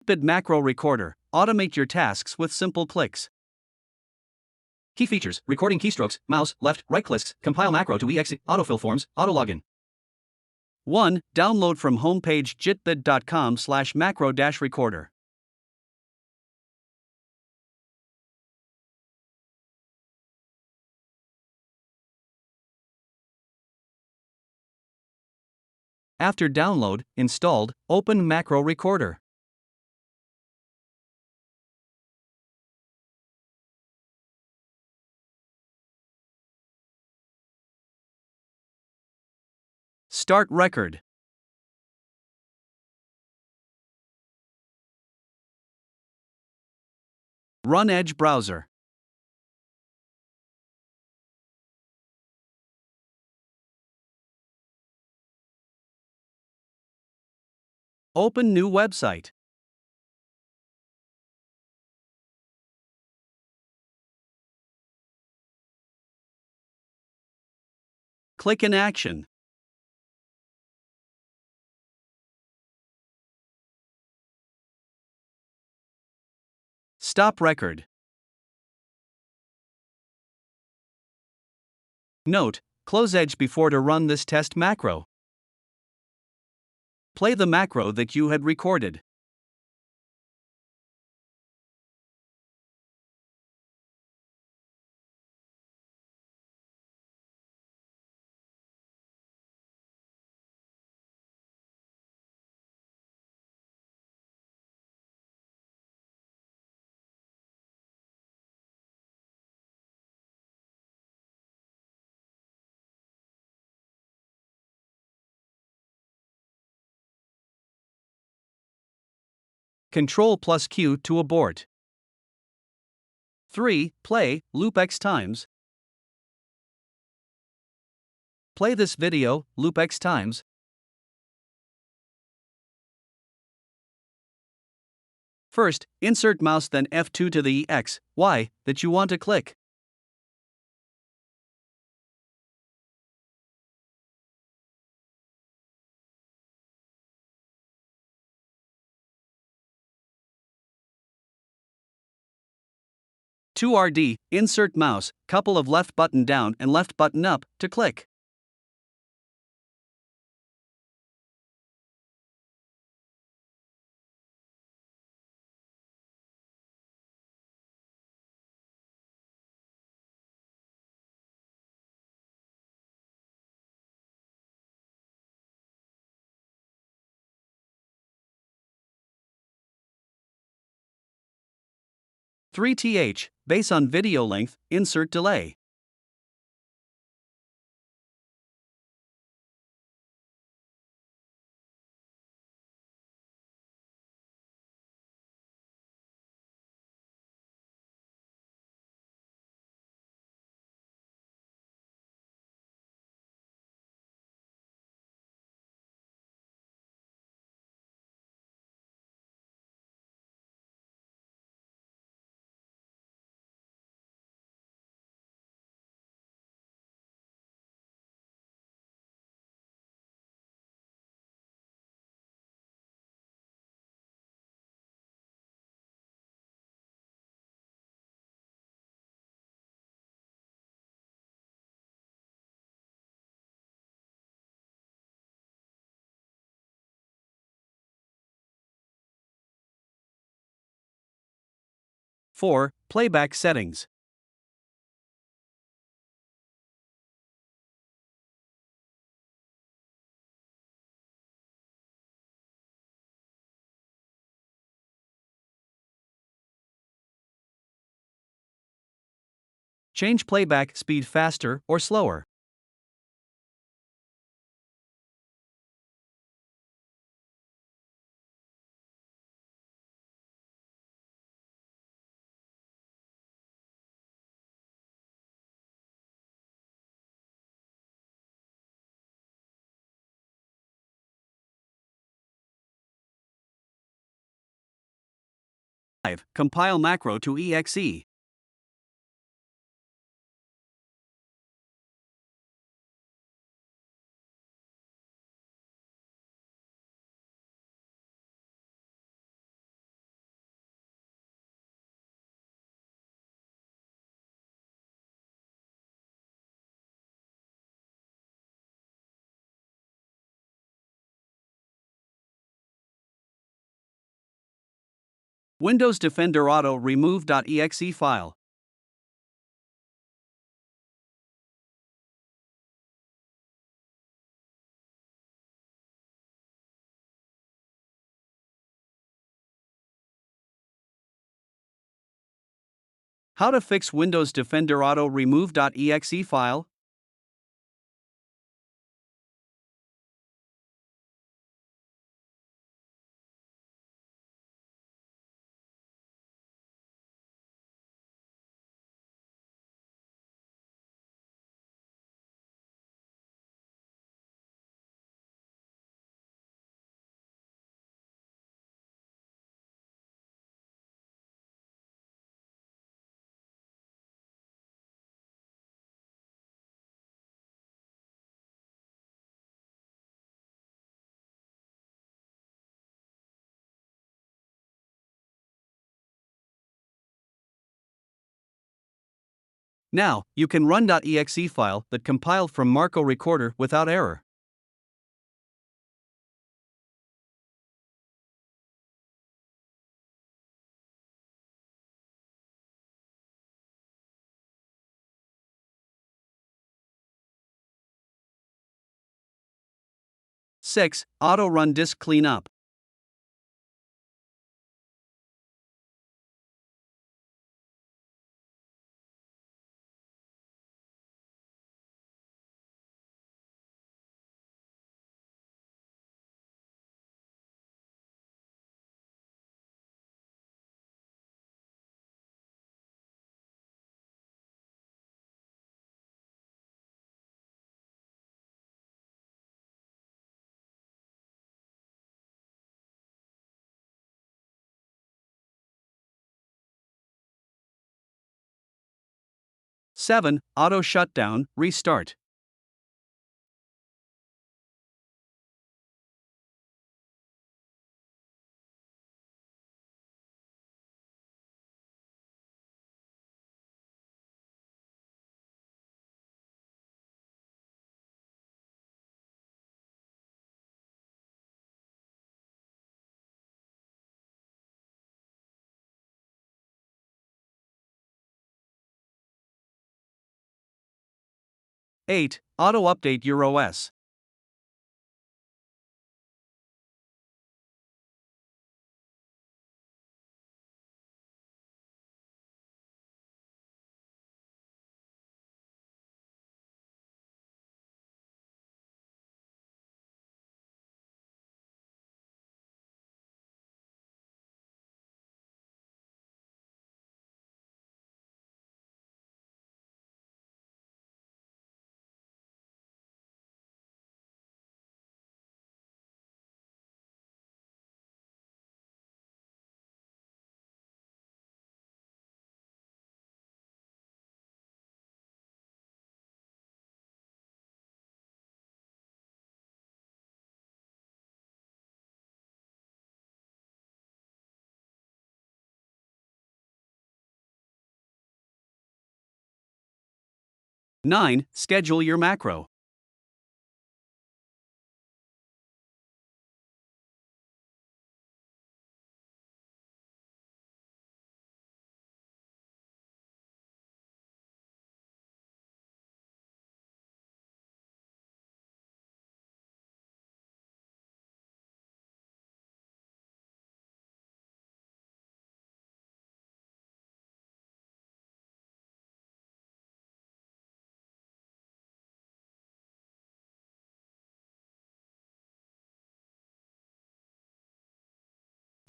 JITBIT Macro Recorder. Automate your tasks with simple clicks. Key features: recording keystrokes, mouse, left, right clicks, compile macro to exe, autofill forms, auto login. 1. Download from homepage jitbit.com/macro-recorder. After download, installed, open Macro Recorder. Start record. Run Edge browser. Open new website. Click in action. Stop record. Note: close Edge before to run this test macro. Play the macro that you had recorded. Ctrl+Q to abort. 3. Play, loop X times. Play this video, loop X times. First, insert mouse, then F2 to the X, Y that you want to click. To RD, insert mouse, couple of left button down and left button up to click. Three th, base on video length, insert delay. Four. Playback settings. Change playback speed faster or slower. Compile macro to exe. Windows Defender Auto remove.exe file. How to fix Windows Defender Auto remove.exe file? Now, you can run .exe file that compiled from Marco Recorder without error. Six. Auto run disk cleanup. Seven. Auto shutdown, restart. Eight. Auto update your OS. Nine. Schedule your macro.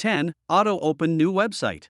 Ten. Auto open new website.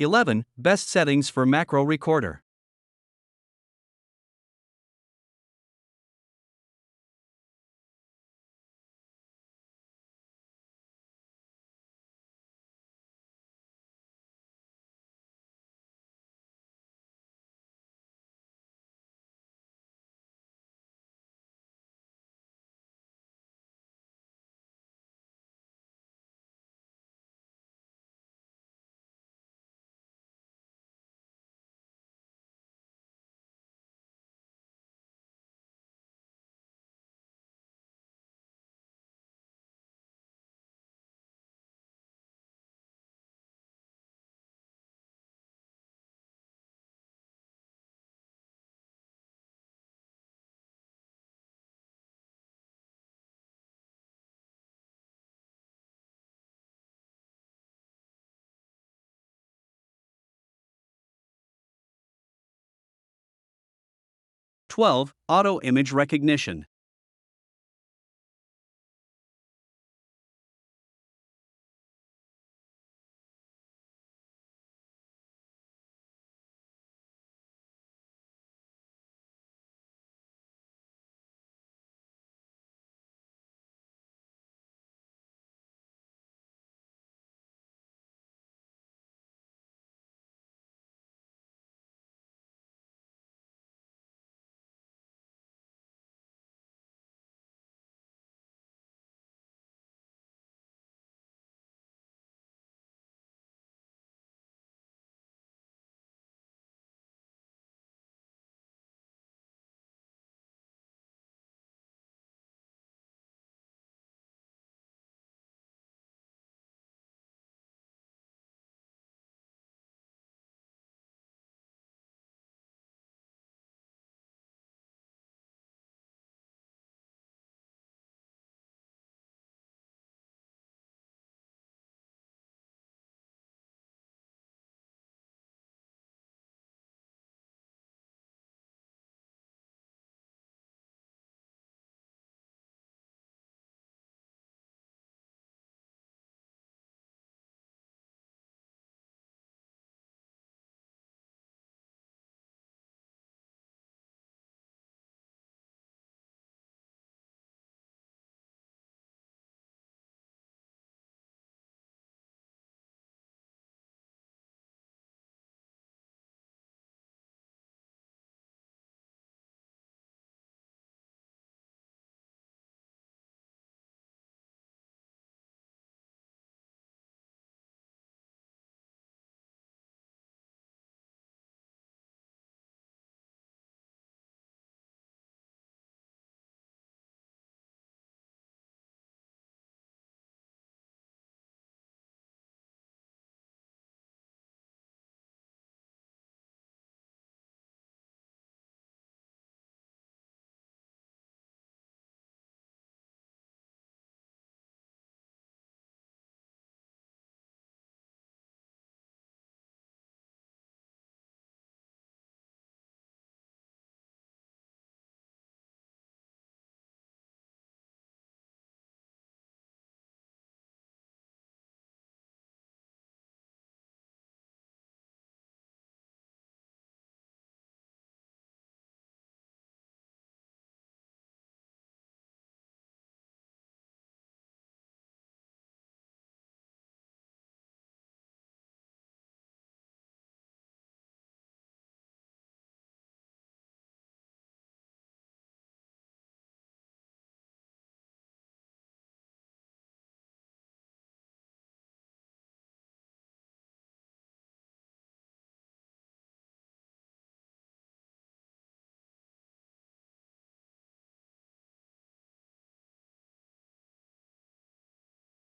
11. Best settings for macro recorder. Twelve. Auto image recognition.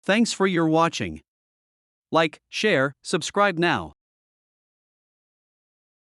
Thanks for your watching. Like, share, subscribe now.